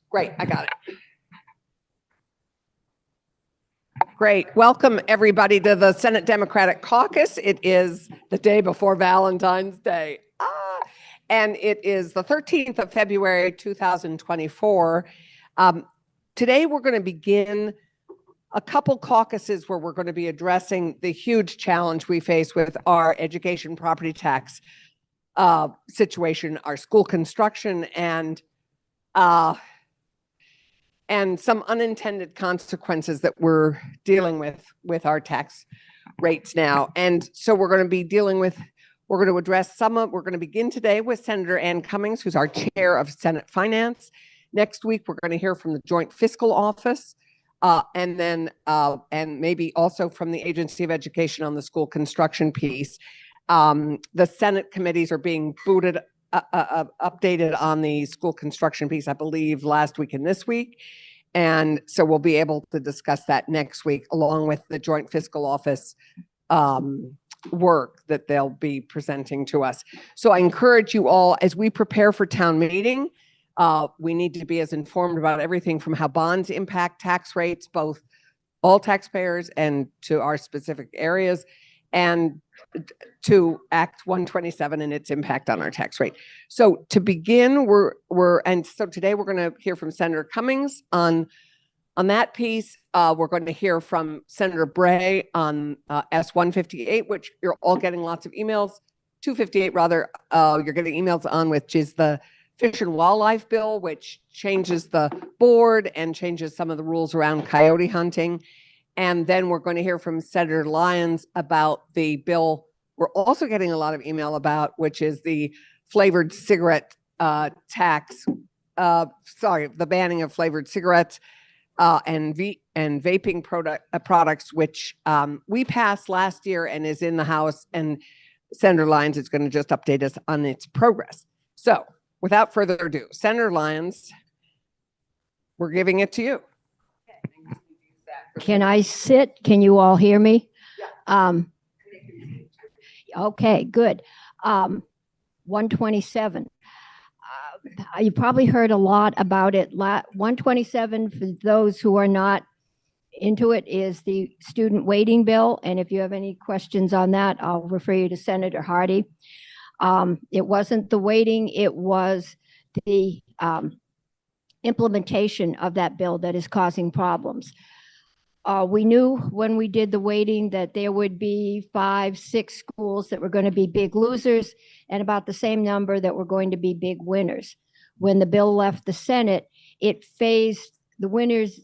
Great, I got it. Great. Welcome, everybody, to the Senate Democratic Caucus. It is the day before Valentine's Day. And it is the 13th of February, 2024. Today, we're going to begin a couple caucuses where we're going to be addressing the huge challenge we face with our education property tax situation, our school construction, and some unintended consequences that we're dealing with our tax rates now. And so we're going to address we're going to begin today with Senator Ann Cummings, who's our chair of Senate Finance. Next week, we're going to hear from the Joint Fiscal Office, and maybe also from the Agency of Education on the school construction piece. The Senate committees are being updated on the school construction piece, I believe, last week and this week. And so we'll be able to discuss that next week, along with the Joint Fiscal Office work that they'll be presenting to us. So I encourage you all, as we prepare for town meeting, we need to be as informed about everything from how bonds impact tax rates, both all taxpayers and to our specific areas, and to Act 127 and its impact on our tax rate. So to begin, so today we're going to hear from Senator Cummings on that piece. We're going to hear from Senator Bray on S-158, which you're all getting lots of emails, 258 rather, you're getting emails on, which is the Fish and Wildlife Bill, which changes the board and changes some of the rules around coyote hunting. And then we're going to hear from Senator Lyons about the bill we're also getting a lot of email about, which is the flavored cigarette tax, the banning of flavored cigarettes and vaping products, which we passed last year and is in the House. And Senator Lyons is going to just update us on its progress. So without further ado, Senator Lyons, we're giving it to you. Can I sit? Can you all hear me? Yeah. Okay, good. 127. You probably heard a lot about it. 127, for those who are not into it, is the student waiting bill. And if you have any questions on that, I'll refer you to Senator Hardy. It wasn't the waiting, it was the implementation of that bill that is causing problems. We knew when we did the waiting that there would be 5-6 schools that were going to be big losers and about the same number that were going to be big winners. When the bill left the Senate, it phased the winners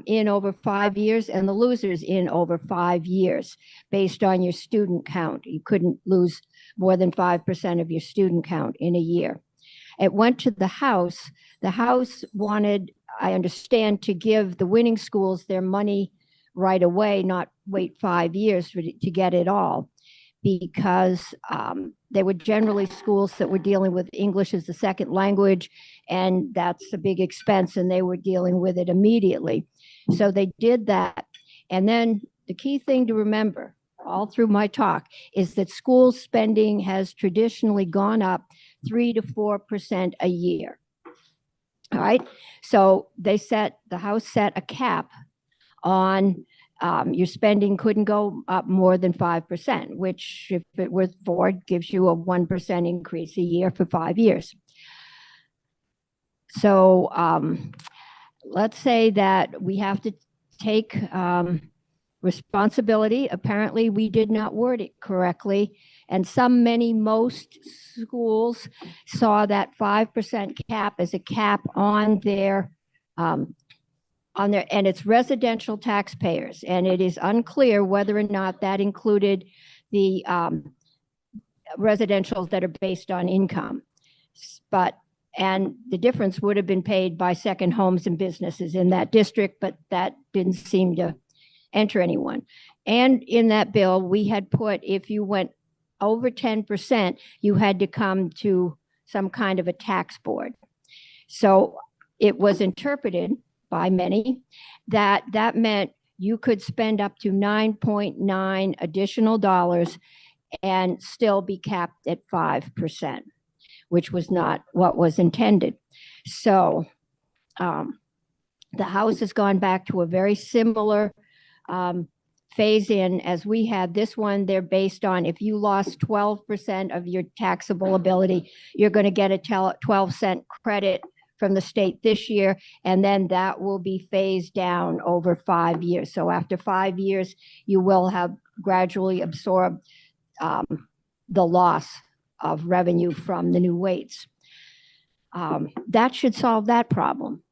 in over 5 years and the losers in over 5 years based on your student count. You couldn't lose more than 5% of your student count in a year. It went to the House. The House wanted, I understand, to give the winning schools their money right away, not wait 5 years to get it all, because they were generally schools that were dealing with English as a second language, and that's a big expense, and they were dealing with it immediately. So they did that. And then the key thing to remember all through my talk is that school spending has traditionally gone up 3 to 4% a year. All right. So the House set a cap on your spending couldn't go up more than 5%, which, if it was 4, gives you a 1% increase a year for 5 years. So let's say that we have to take responsibility. Apparently, we did not word it correctly. And most schools saw that 5% cap as a cap on their, and it's residential taxpayers. And it is unclear whether or not that included the residentials that are based on income. And the difference would have been paid by second homes and businesses in that district, but that didn't seem to enter anyone. And in that bill, we had put, if you went over 10%, you had to come to some kind of a tax board. So it was interpreted by many that meant you could spend up to 9.9 additional dollars and still be capped at 5%, which was not what was intended. So The House has gone back to a very similar phase in as we had. This one, they're based on if you lost 12% of your taxable ability, you're going to get a 12-cent credit from the state this year, and then that will be phased down over 5 years. So after 5 years, you will have gradually absorbed the loss of revenue from the new weights. That should solve that problem.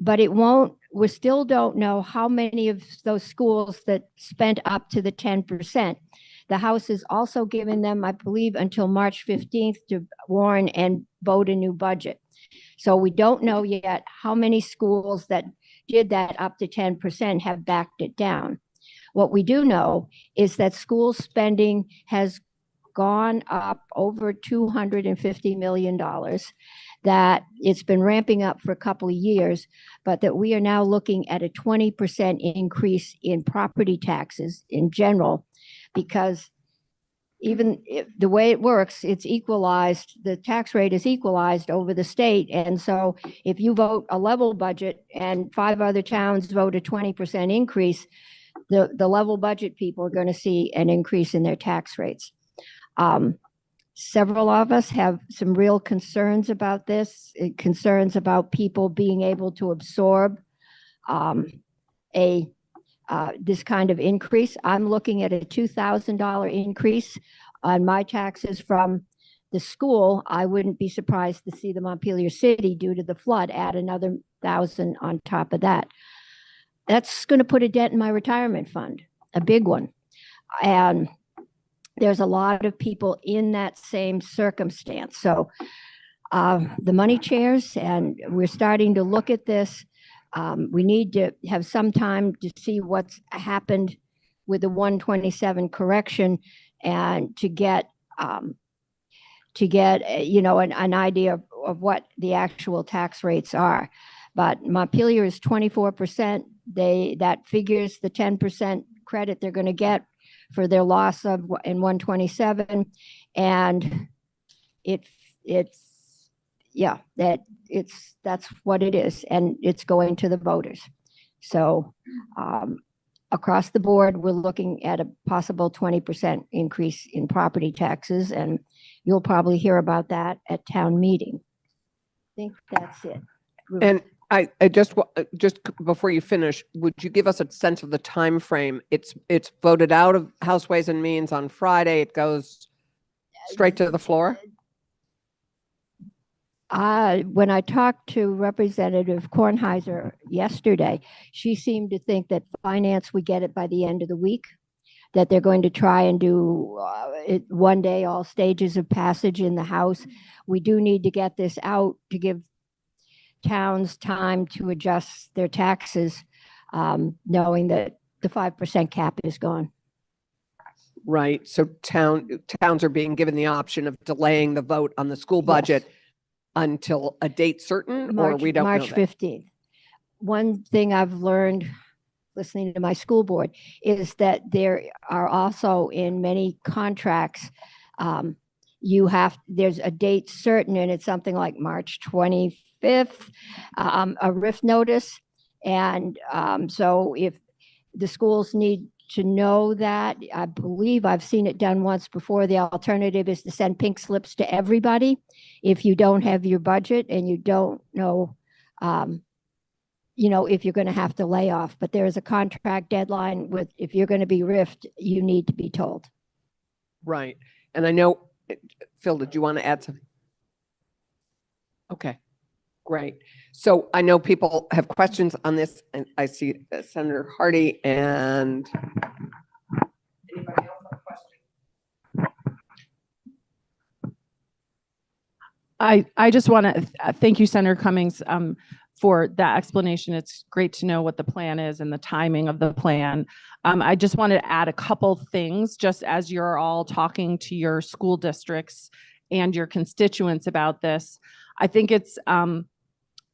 But it won't. We still don't know how many of those schools that spent up to the 10%. The House has also given them, I believe, until March 15th to warn and vote a new budget. So we don't know yet how many schools that did that up to 10% have backed it down. What we do know is that school spending has gone up over $250 million, that it's been ramping up for a couple of years, but that we are now looking at a 20% increase in property taxes in general, because even if the way it works, it's equalized, the tax rate is equalized over the state. And so if you vote a level budget and 5 other towns vote a 20% increase, the level budget people are going to see an increase in their tax rates. Several of us have some real concerns about this, concerns about people being able to absorb this kind of increase. I'm looking at a $2,000 increase on my taxes from the school. I wouldn't be surprised to see the Montpelier City, due to the flood, add another $1,000 on top of that. That's going to put a dent in my retirement fund, a big one. And there's a lot of people in that same circumstance. So the money chairs, and we're starting to look at this. We need to have some time to see what's happened with the 127 correction, and to get an idea of what the actual tax rates are. But Montpelier is 24%. That figures the 10% credit they're going to get for their loss of in 127, and that's what it is, and it's going to the voters. So across the board, we're looking at a possible 20% increase in property taxes, and you'll probably hear about that at town meeting. I think that's it. And I just before you finish, would you give us a sense of the time frame? It's voted out of House Ways and Means on Friday. It goes straight to the floor. When I talked to Representative Kornheiser yesterday, she seemed to think that finance would get it by the end of the week, that they're going to try and do it one day, all stages of passage in the House. We do need to get this out to give towns time to adjust their taxes, knowing that the 5% cap is gone. Right. So towns are being given the option of delaying the vote on the school budget. Yes. Until a date certain, or we don't know March 15th. One thing I've learned listening to my school board is that there are also in many contracts, there's a date certain, and it's something like March 25th, a RIF notice. And so if the schools need to know that, I believe I've seen it done once before. The alternative is to send pink slips to everybody if you don't have your budget and you don't know, if you're going to have to lay off. But there is a contract deadline with, if you're going to be riffed, you need to be told. Right. And I know, Phil, did you want to add something? Okay. Great. So I know people have questions on this, and I see Senator Hardy and anybody else have a question? I just want to thank you, Senator Cummings, for that explanation. It's great to know what the plan is and the timing of the plan. I just wanted to add a couple things, just as you're all talking to your school districts and your constituents about this. I think it's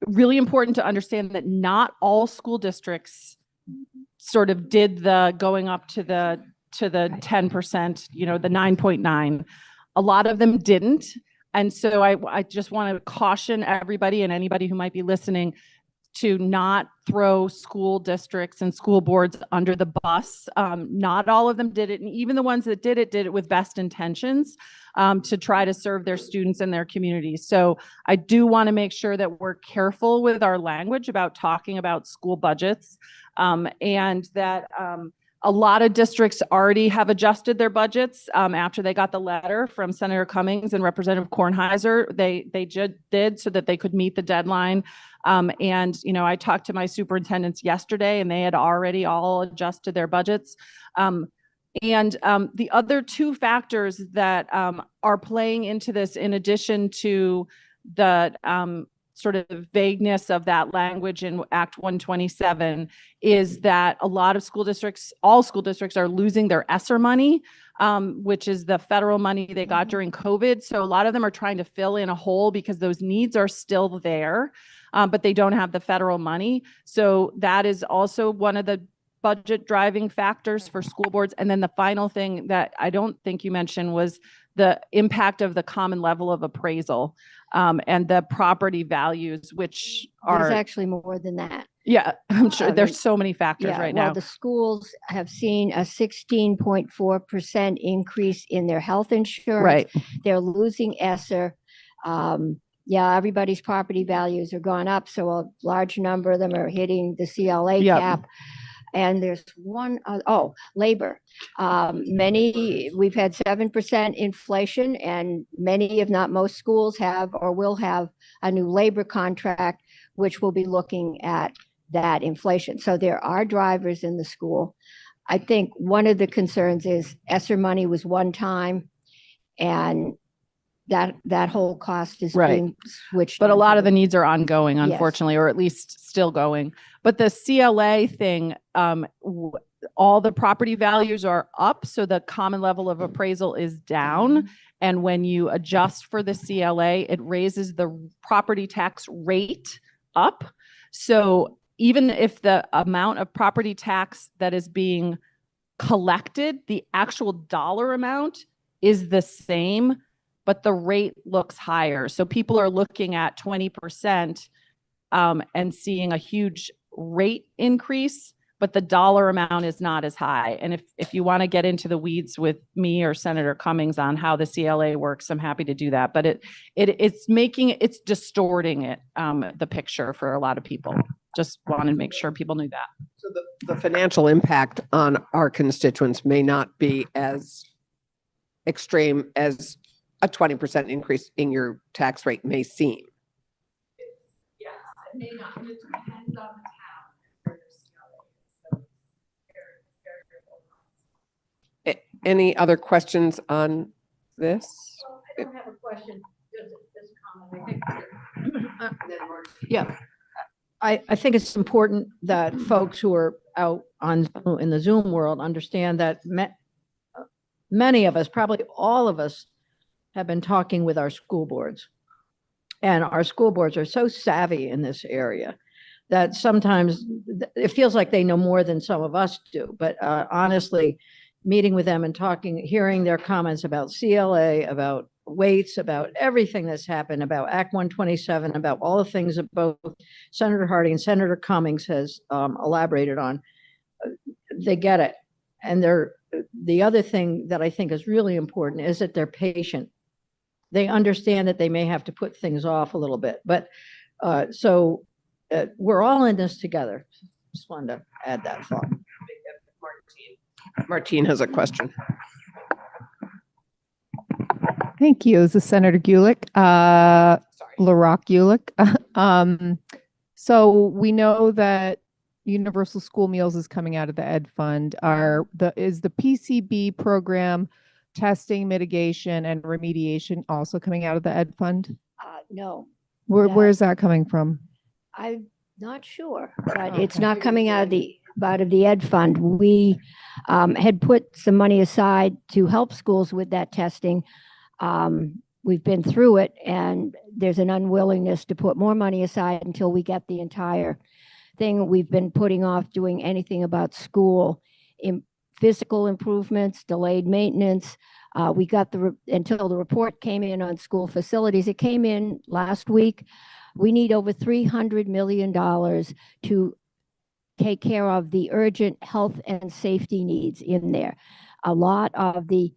really important to understand that not all school districts sort of did the going up to the 10%, the 9.9. A lot of them didn't. And so I just want to caution everybody and anybody who might be listening, to not throw school districts and school boards under the bus. Not all of them did it, and even the ones that did it with best intentions to try to serve their students and their communities. So I do want to make sure that we're careful with our language about talking about school budgets, and that a lot of districts already have adjusted their budgets after they got the letter from Senator Cummings and Representative Kornheiser. They did so that they could meet the deadline. And, you know, I talked to my superintendents yesterday and they had already all adjusted their budgets. The other two factors that are playing into this, in addition to the sort of vagueness of that language in Act 127, is that a lot of school districts, all school districts, are losing their ESSER money, which is the federal money they got during COVID. So a lot of them are trying to fill in a hole because those needs are still there, but they don't have the federal money. So that is also one of the budget driving factors for school boards. And then the final thing that I don't think you mentioned was the impact of the common level of appraisal and the property values, which are— There's actually more than that. Yeah, I'm sure there's so many factors right now. The schools have seen a 16.4% increase in their health insurance. Right. They're losing ESSER. Everybody's property values are gone up, so a large number of them are hitting the CLA cap. And there's labor. We've had 7% inflation, and many, if not most schools have or will have a new labor contract, which will be looking at that inflation. So there are drivers in the school. I think one of the concerns is ESSER money was one time, and that whole cost is being switched. But a lot of the needs are ongoing, unfortunately, or at least still going. But the CLA thing, all the property values are up, so the common level of appraisal is down. And when you adjust for the CLA, it raises the property tax rate up. So even if the amount of property tax that is being collected, the actual dollar amount is the same, but the rate looks higher. So people are looking at 20% and seeing a huge rate increase, but the dollar amount is not as high. And if you want to get into the weeds with me or Senator Cummings on how the CLA works, I'm happy to do that. But it's distorting it, the picture for a lot of people. Just wanted to make sure people knew that. So the financial impact on our constituents may not be as extreme as a 20% increase in your tax rate may seem. Yes, it may not. It depends on the town. Any other questions on this? I don't have a question, just a comment. I think it's important that folks who are out in the Zoom world understand that many of us, probably all of us, have been talking with our school boards. And our school boards are so savvy in this area that sometimes it feels like they know more than some of us do. But honestly, meeting with them and hearing their comments about CLA, about weights, about everything that's happened, about Act 127, about all the things that both Senator Hardy and Senator Cummings has elaborated on, they get it. And the other thing that I think is really important is that they're patient. They understand that they may have to put things off a little bit, but we're all in this together. Just wanted to add that thought. Martine has a question. Thank you. This is Senator Gulick, LaRock Gulick. So we know that Universal School Meals is coming out of the Ed Fund. Is the PCB program, testing, mitigation, and remediation also coming out of the Ed Fund? No. Where is that coming from? I'm not sure, but it's not coming out of the Ed Fund. We had put some money aside to help schools with that testing. We've been through it, and there's an unwillingness to put more money aside until we get the entire thing. We've been putting off doing anything about school physical improvements, delayed maintenance. We got until the report came in on school facilities. It came in last week. We need over $300 million to take care of the urgent health and safety needs in there. A lot of the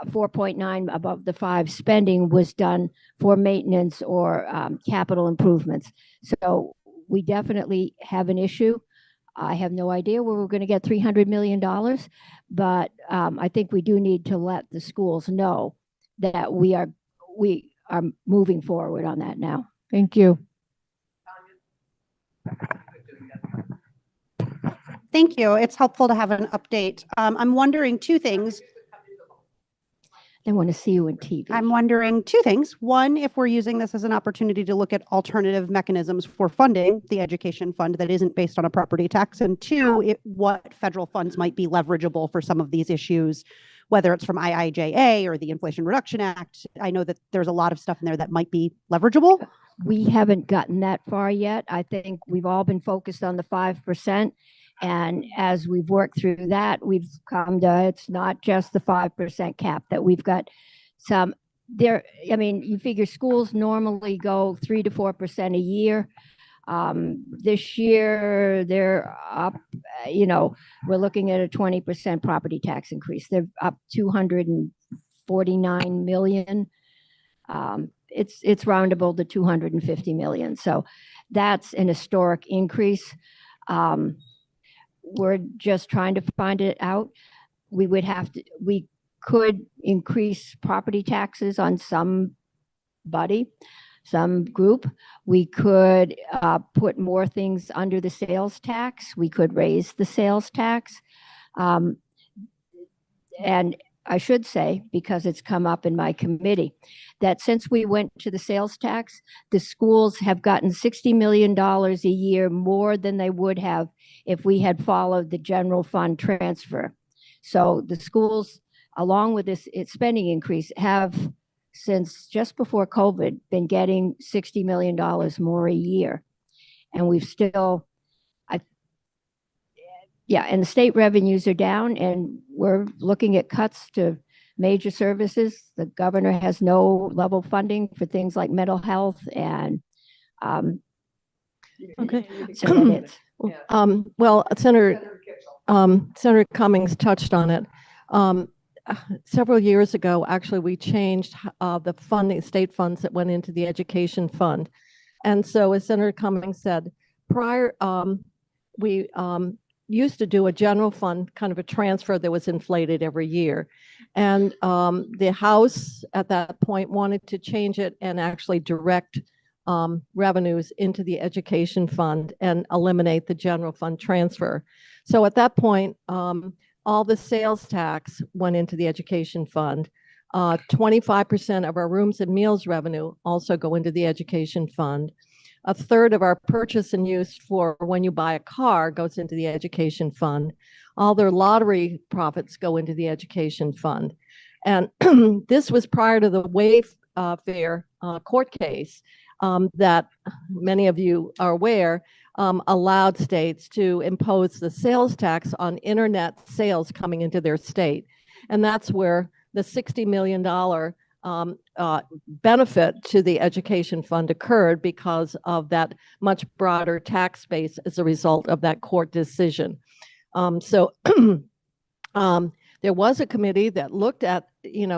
4.9 above the 5 spending was done for maintenance or capital improvements. So we definitely have an issue. I have no idea where we're going to get $300 million, but I think we do need to let the schools know that we are moving forward on that now. Thank you. Thank you. It's helpful to have an update. I'm wondering two things. They want to see you in TV. I'm wondering two things. One, if we're using this as an opportunity to look at alternative mechanisms for funding the education fund that isn't based on a property tax. And two, what federal funds might be leverageable for some of these issues, whether it's from IIJA or the Inflation Reduction Act. I know that there's a lot of stuff in there that might be leverageable. We haven't gotten that far yet. I think we've all been focused on the 5%. And as we've worked through that, we've come to, it's not just the 5% cap that we've got some there. I mean, you figure schools normally go 3 to 4% a year. This year they're up, we're looking at a 20% property tax increase. They're up 249 million. It's roundable to 250 million. So that's an historic increase. We're just trying to find it out. We could increase property taxes on somebody, some group. We could put more things under the sales tax. We could raise the sales tax. And I should say, because it's come up in my committee, that since we went to the sales tax, the schools have gotten $60 million a year more than they would have if we had followed the general fund transfer. So the schools, along with this spending increase, have, since just before COVID, been getting $60 million more a year. And we've still, and the state revenues are down, and we're looking at cuts to major services. The governor has no level funding for things like mental health and Okay. so Well, Senator Cummings touched on it. Several years ago, actually, we changed the funding, state funds that went into the education fund. And so, as Senator Cummings said, prior, we used to do a general fund, kind of a transfer that was inflated every year. And the House at that point wanted to change it and actually direct revenues into the education fund and eliminate the general fund transfer. So at that point, all the sales tax went into the education fund. 25% of our rooms and meals revenue also go into the education fund. A third of our purchase and use for when you buy a car goes into the education fund. All their lottery profits go into the education fund. And this was prior to the Wayfair court case that many of you are aware allowed states to impose the sales tax on internet sales coming into their state. And that's where the $60 million benefit to the education fund occurred, because of that much broader tax base as a result of that court decision. So there was a committee that looked at,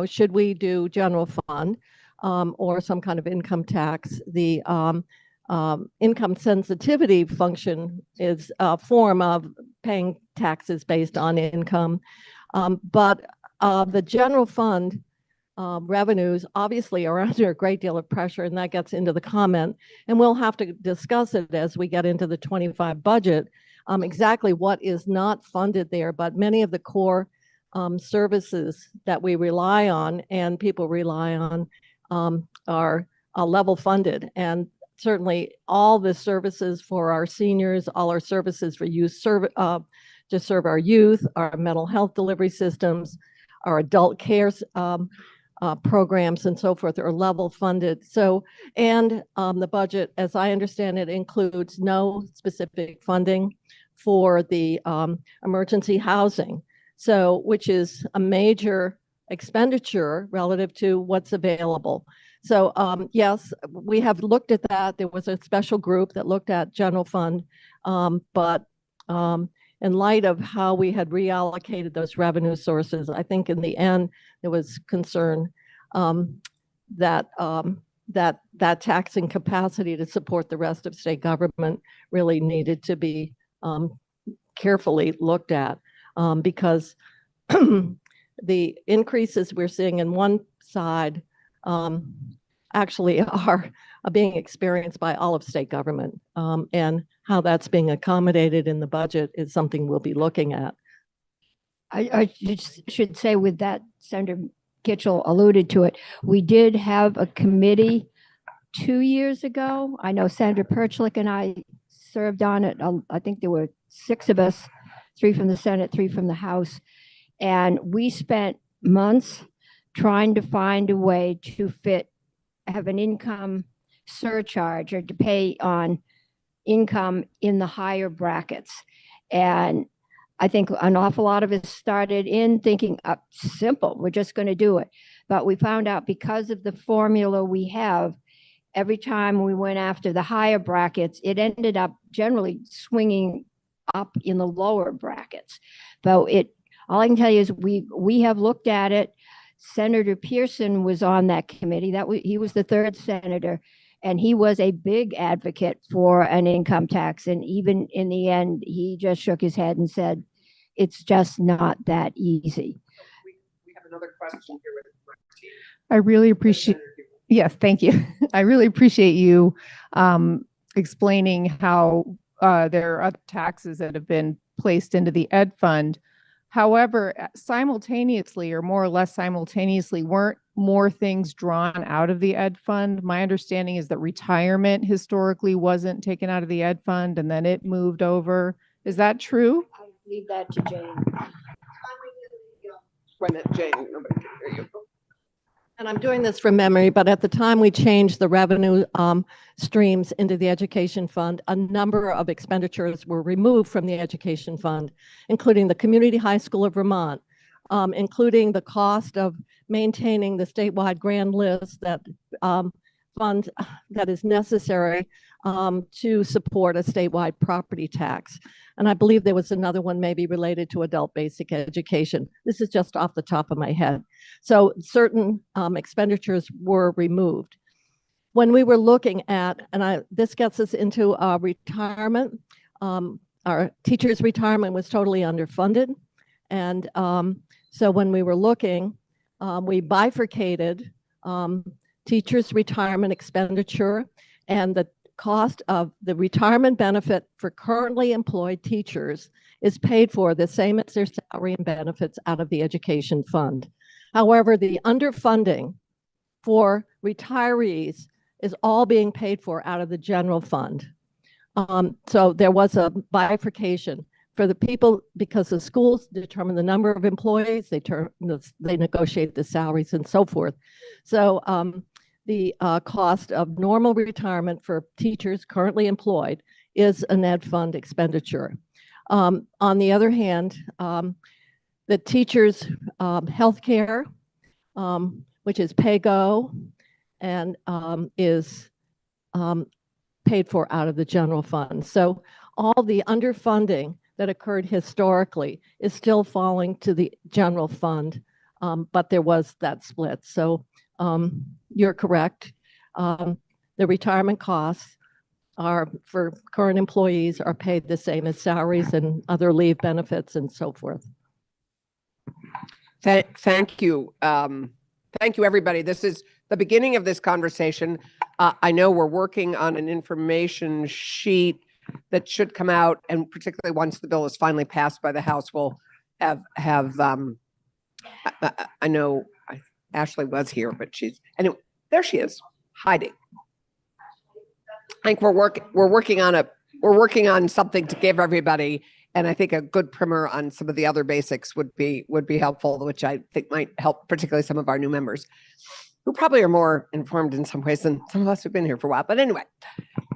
should we do general fund or some kind of income tax? The income sensitivity function is a form of paying taxes based on income. But the general fund revenues obviously are under a great deal of pressure, and that gets into the comment. And we'll have to discuss it as we get into the 25 budget, exactly what is not funded there. But many of the core services that we rely on and people rely on are level funded. And certainly all the services for our seniors, all our services for youth to serve our youth, our mental health delivery systems, our adult care programs and so forth are level funded. So, and the budget, as I understand it, includes no specific funding for the emergency housing. So, which is a major expenditure relative to what's available. So yes, we have looked at that. There was a special group that looked at general fund, but in light of how we had reallocated those revenue sources, I think in the end there was concern that that taxing capacity to support the rest of state government really needed to be carefully looked at, because the increases we're seeing in one side actually are being experienced by all of state government, and how that's being accommodated in the budget is something we'll be looking at. I should say with that, Senator Kitchell alluded to it. We did have a committee 2 years ago. I know Senator Perchlik and I served on it. I think there were 6 of us, 3 from the Senate, 3 from the House. And we spent months trying to find a way to have an income surcharge or to pay on income in the higher brackets. And I think an awful lot of us started in thinking, simple, we're just going to do it. But we found out because of the formula we have, every time we went after the higher brackets, it ended up generally swinging up in the lower brackets. But all I can tell you is we have looked at it. Senator Pearson was on that committee. He was the 3rd senator, and he was a big advocate for an income tax. And even in the end, he just shook his head and said, it's just not that easy. We have another question here with I really appreciate, yes, thank you. I really appreciate you explaining how there are other taxes that have been placed into the ed fund. However, simultaneously or more or less simultaneously, weren't more things drawn out of the ed fund? My understanding is that retirement historically wasn't taken out of the ed fund and then it moved over. Is that true? I leave that to Jane. Wait a minute, Jane, nobody can hear you. And I'm doing this from memory, but at the time we changed the revenue streams into the education fund, a number of expenditures were removed from the education fund, including the Community High School of Vermont, including the cost of maintaining the statewide grand list that fund that is necessary to support a statewide property tax. And I believe there was another one maybe related to adult basic education. This is just off the top of my head. So certain expenditures were removed. When we were looking at, and this gets us into retirement, our teachers' retirement was totally underfunded. And so when we were looking, we bifurcated teachers' retirement expenditure, and the cost of the retirement benefit for currently employed teachers is paid for the same as their salary and benefits out of the education fund. However, the underfunding for retirees is all being paid for out of the general fund. So there was a bifurcation for the people, because the schools determine the number of employees, they negotiate the salaries and so forth. So the cost of normal retirement for teachers currently employed is an ed fund expenditure. On the other hand, the teachers' health care, which is pay-go, and is paid for out of the general fund. So all the underfunding that occurred historically is still falling to the general fund, but there was that split. So you're correct. The retirement costs are for current employees are paid the same as salaries and other leave benefits and so forth. Thank you. Thank you, everybody. This is the beginning of this conversation. I know we're working on an information sheet that should come out, and particularly once the bill is finally passed by the House, we'll have I know Ashley was here, but anyway, there she is, hiding. I think we're working on something to give everybody, and I think a good primer on some of the other basics would be helpful, which I think might help particularly some of our new members who probably are more informed in some ways than some of us who've been here for a while. But anyway,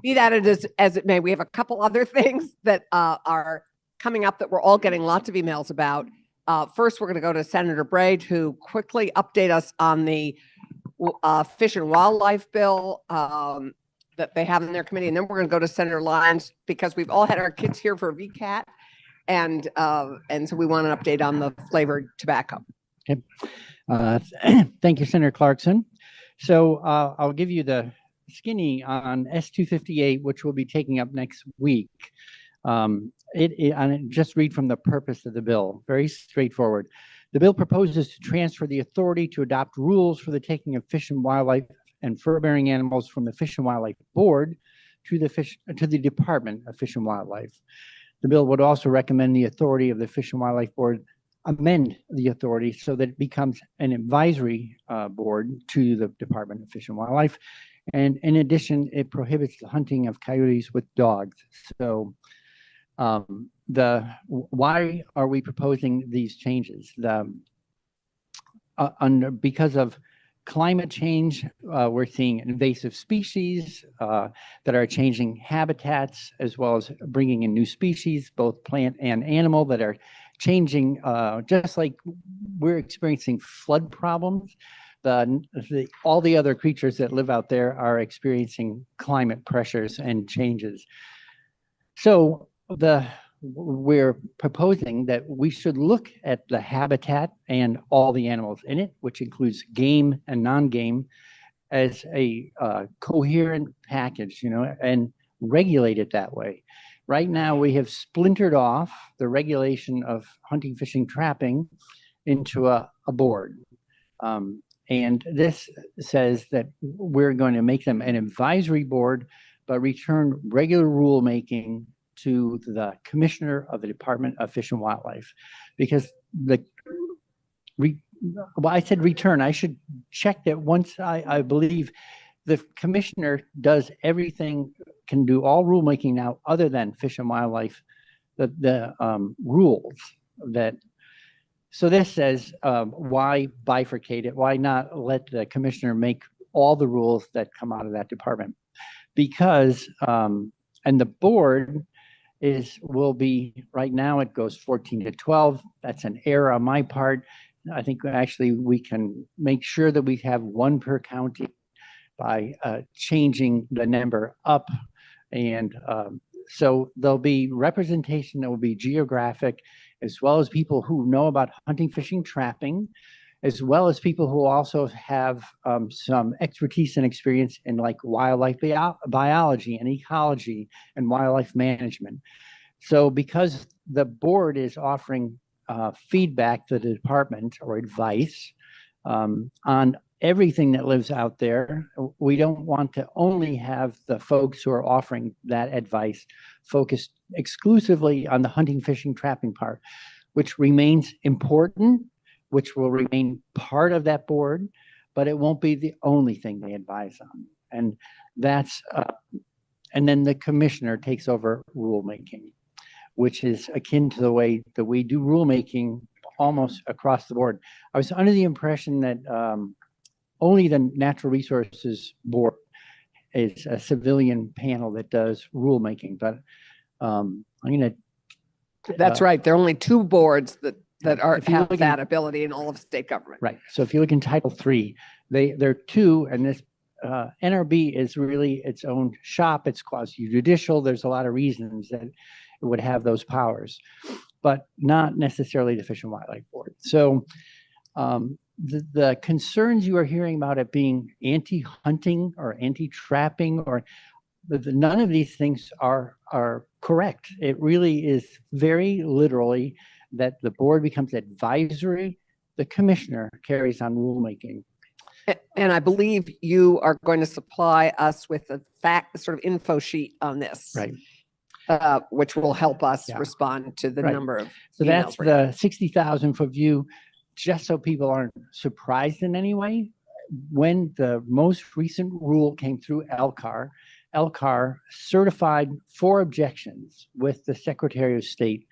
be that as it may, we have a couple other things that are coming up that we're all getting lots of emails about. First, we're going to go to Senator Braid, who quickly update us on the Fish and Wildlife bill that they have in their committee. And then we're going to go to Senator Lyons because we've all had our kids here for VCAT. And so we want an update on the flavored tobacco. Okay. Thank you, Senator Clarkson. So I'll give you the skinny on S258, which we'll be taking up next week. Just read from the purpose of the bill. Very straightforward. The bill proposes to transfer the authority to adopt rules for the taking of fish and wildlife and fur-bearing animals from the Fish and Wildlife Board to the Department of Fish and Wildlife. The bill would also recommend the authority of the Fish and Wildlife Board amend the authority so that it becomes an advisory board to the Department of Fish and Wildlife. And in addition, it prohibits the hunting of coyotes with dogs. So why are we proposing these changes? Because of climate change, we're seeing invasive species that are changing habitats, as well as bringing in new species, both plant and animal, that are changing, just like we're experiencing flood problems. All the other creatures that live out there are experiencing climate pressures and changes. So we're proposing that we should look at the habitat and all the animals in it, which includes game and non-game, as a coherent package, and regulate it that way. Right now, we have splintered off the regulation of hunting, fishing, trapping into a board. And this says that we're going to make them an advisory board, but return regular rulemaking to the Commissioner of the Department of Fish and Wildlife. Because I said return. I should check that once. I believe the Commissioner does everything, can do all rulemaking now other than Fish and Wildlife, the rules that. So this says, why bifurcate it? Why not let the Commissioner make all the rules that come out of that department? Because, and the board will be, right now it goes 14 to 12. That's an error on my part. I think actually we can make sure that we have one per county by changing the number up. And so there'll be representation that will be geographic, as well as people who know about hunting, fishing, trapping, as well as people who also have some expertise and experience in like wildlife biology and ecology and wildlife management. So because the board is offering feedback to the department or advice on everything that lives out there, we don't want to only have the folks who are offering that advice focused exclusively on the hunting, fishing, trapping part, which remains important, which will remain part of that board, but it won't be the only thing they advise on. And that's, and then the Commissioner takes over rulemaking, which is akin to the way that we do rulemaking almost across the board. I was under the impression that only the Natural Resources Board is a civilian panel that does rulemaking, but I'm going to. That's right. There are only two boards that have look that ability in all of state government. Right. So if you look in Title III, there are two, and this NRB is really its own shop. It's quasi-judicial. There's a lot of reasons that it would have those powers, but not necessarily the Fish and Wildlife Board. So the concerns you are hearing about it being anti-hunting or anti-trapping, or none of these things are correct. It really is very literally that the board becomes advisory, the Commissioner carries on rulemaking. And I believe you are going to supply us with a sort of info sheet on this, Right? Which will help us respond to the number of. So that's the 60,000 foot view, just so people aren't surprised in any way. When the most recent rule came through LCAR certified 4 objections with the Secretary of State,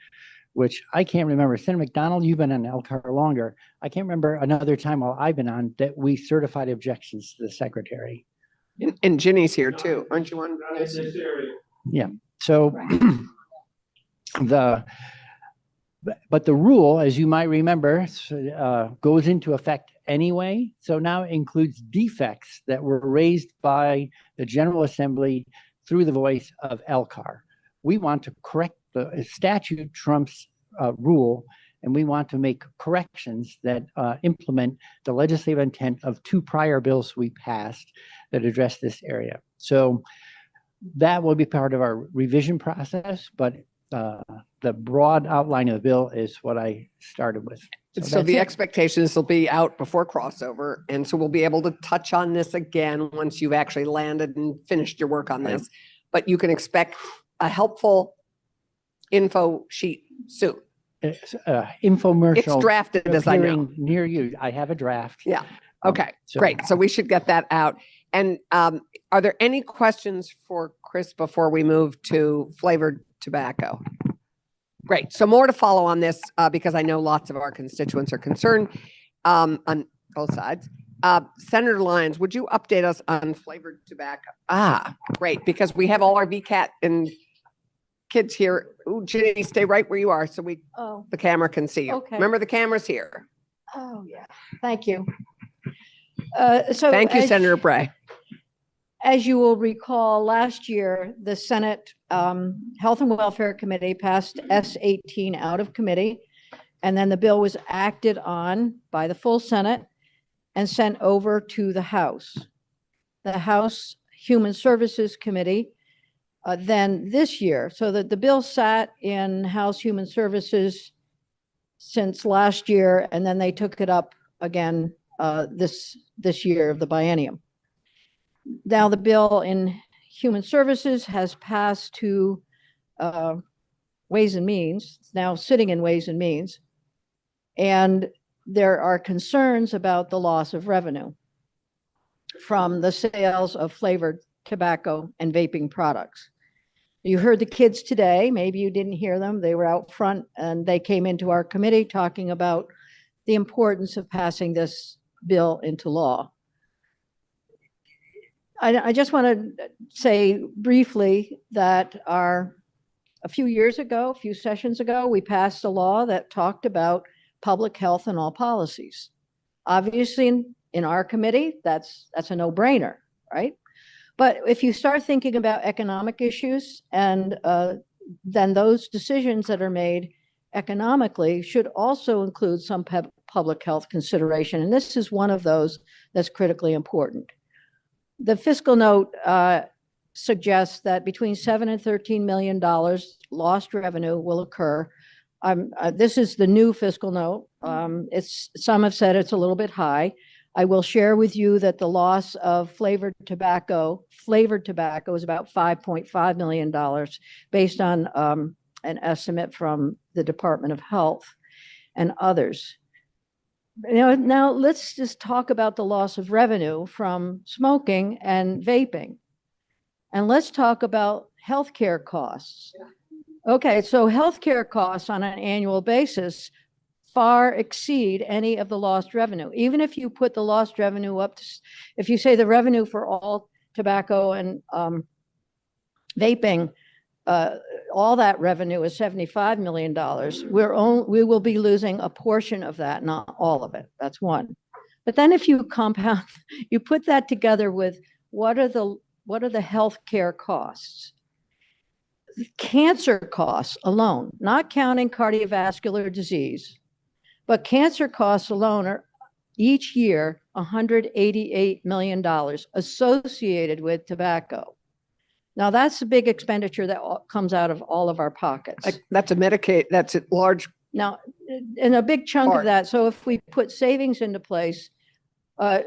which I can't remember. Senator McDonald, you've been on LCAR longer. I can't remember another time while I've been on that we certified objections to the Secretary. And Ginny's here too, aren't you on? Yeah. So but the rule, as you might remember, goes into effect anyway. So now it includes defects that were raised by the General Assembly through the voice of LCAR. We want to correct the statute trumps rule, and we want to make corrections that implement the legislative intent of 2 prior bills we passed that address this area. So that will be part of our revision process, but the broad outline of the bill is what I started with. So the expectation is it'll be out before crossover. And so we'll be able to touch on this again once you've actually landed and finished your work on this. But you can expect a helpful info sheet soon. Infomercial. It's drafted as I know. appearing near you. I have a draft. Yeah. Okay, So- great. So we should get that out. And are there any questions for Chris before we move to flavored tobacco? Great. So more to follow on this because I know lots of our constituents are concerned on both sides. Senator Lyons, would you update us on flavored tobacco? Great, because we have all our VCAT and kids here. Ooh, Ginny, stay right where you are so the camera can see you. Okay. Remember, the camera's here. Oh, yeah. Thank you. Thank you, Senator Bray. As you will recall, last year, the Senate Health and Welfare Committee passed S-18 out of committee, and then the bill was acted on by the full Senate and sent over to the House. The House Human Services Committee then this year, so that the bill sat in House Human Services since last year, and then they took it up again this year of the biennium. Now the bill in Human Services has passed to Ways and Means. It's now sitting in Ways and Means. And there are concerns about the loss of revenue from the sales of flavored tobacco and vaping products. You heard the kids today, maybe you didn't hear them. They were out front and they came into our committee talking about the importance of passing this bill into law. I just want to say briefly that a few sessions ago, we passed a law that talked about public health in all policies. Obviously, in our committee, that's a no-brainer, right? But if you start thinking about economic issues, and then those decisions that are made economically should also include some public health consideration. And this is one of those that's critically important. The fiscal note suggests that between $7 and $13 million lost revenue will occur. This is the new fiscal note. Some have said it's a little bit high. I will share with you that the loss of flavored tobacco is about $5.5 million based on an estimate from the Department of Health and others. Now let's just talk about the loss of revenue from smoking and vaping. And let's talk about healthcare costs. Okay, so healthcare costs on an annual basis far exceed any of the lost revenue. Even if you put the lost revenue up to, if you say the revenue for all tobacco and vaping, all that revenue is $75 million. We will be losing a portion of that, not all of it. That's one. But then if you compound, you put that together with what are the healthcare costs? Cancer costs alone, not counting cardiovascular disease, but cancer costs alone are each year $188 million associated with tobacco. Now that's a big expenditure that comes out of all of our pockets. That's a Medicaid, that's a large. Now, and a big chunk part of that, so if we put savings into place,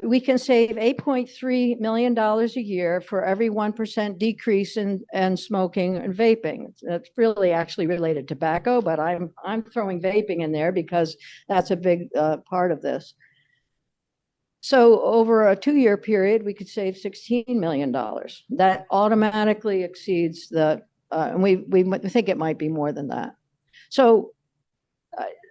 we can save $8.3 million a year for every 1% decrease in smoking and vaping. That's really actually related to tobacco, but I'm throwing vaping in there because that's a big part of this. So over a 2-year period, we could save $16 million. That automatically exceeds the, and we think it might be more than that. So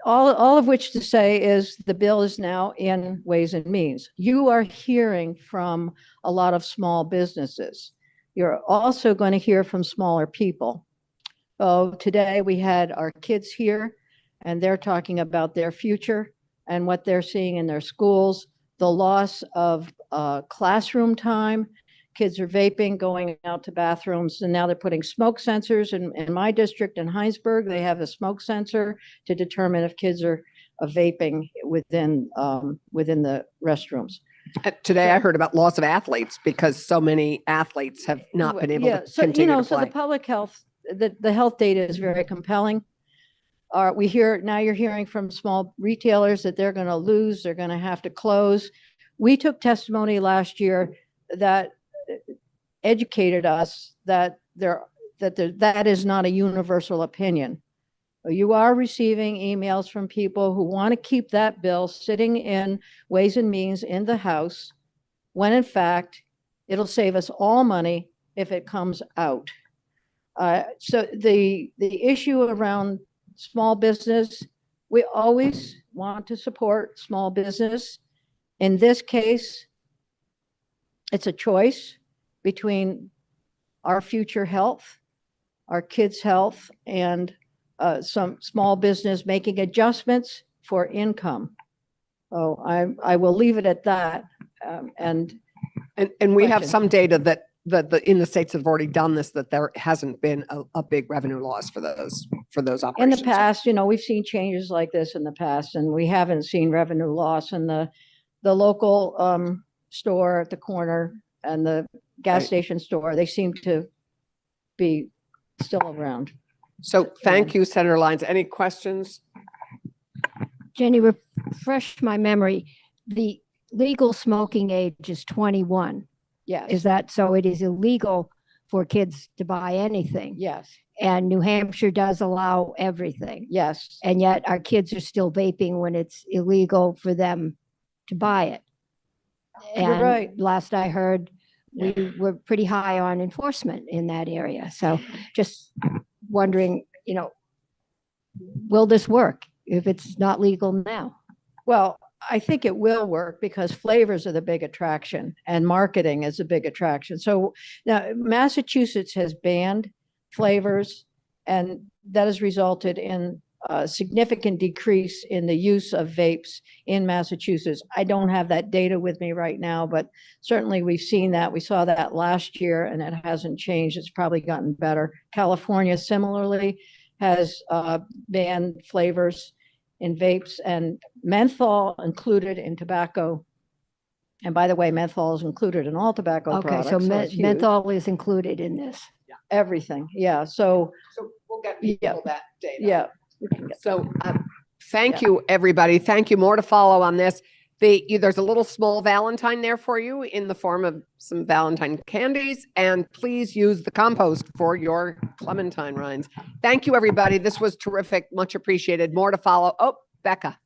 all of which to say is the bill is now in Ways and Means. You are hearing from a lot of small businesses. You're also going to hear from smaller people. Oh, today we had our kids here and they're talking about their future and what they're seeing in their schools, the loss of classroom time. Kids are vaping, going out to bathrooms, and now they're putting smoke sensors. In my district in Heinsberg, they have a smoke sensor to determine if kids are vaping within the restrooms. Today I heard about loss of athletes because so many athletes have not been able to continue to so play. the public health, the health data is very compelling. Now you're hearing from small retailers that they're going to lose, they're going to have to close. We took testimony last year that educated us that that is not a universal opinion. You are receiving emails from people who want to keep that bill sitting in Ways and Means in the House, when in fact, it'll save us all money if it comes out. So the issue around small business, we always want to support small business. In this case, it's a choice between our future health, our kids' health, and some small business making adjustments for income. Oh, I will leave it at that. And we have question. some data that in the states that have already done this, that there hasn't been a big revenue loss for those operations. in the past, we've seen changes like this in the past, and we haven't seen revenue loss. And the local store at the corner and the gas station store, they seem to be still around. So thank you, Senator Lyons. Any questions? Jenny, refresh my memory. The legal smoking age is 21. Yes. Is that so? It is illegal for kids to buy anything. Yes. And New Hampshire does allow everything. Yes. And yet our kids are still vaping when it's illegal for them to buy it. You're And right. last I heard, we were pretty high on enforcement in that area. So just wondering, will this work if it's not legal now? Well, I think it will work because flavors are the big attraction and marketing is a big attraction. So now Massachusetts has banned flavors, and that has resulted in a significant decrease in the use of vapes in Massachusetts. I don't have that data with me right now, but certainly we've seen that. We saw that last year and it hasn't changed. It's probably gotten better. California similarly has banned flavors in vapes, and menthol included in tobacco. And by the way, menthol is included in all tobacco products. So it's huge. menthol is included in this. Everything. Yeah. So we'll get people that data. yeah. So thank you, everybody. Thank you. More to follow on this. There's a little small Valentine there for you in the form of some Valentine candies, and please use the compost for your clementine rinds. Thank you, everybody. This was terrific. Much appreciated. More to follow. Oh, Becca.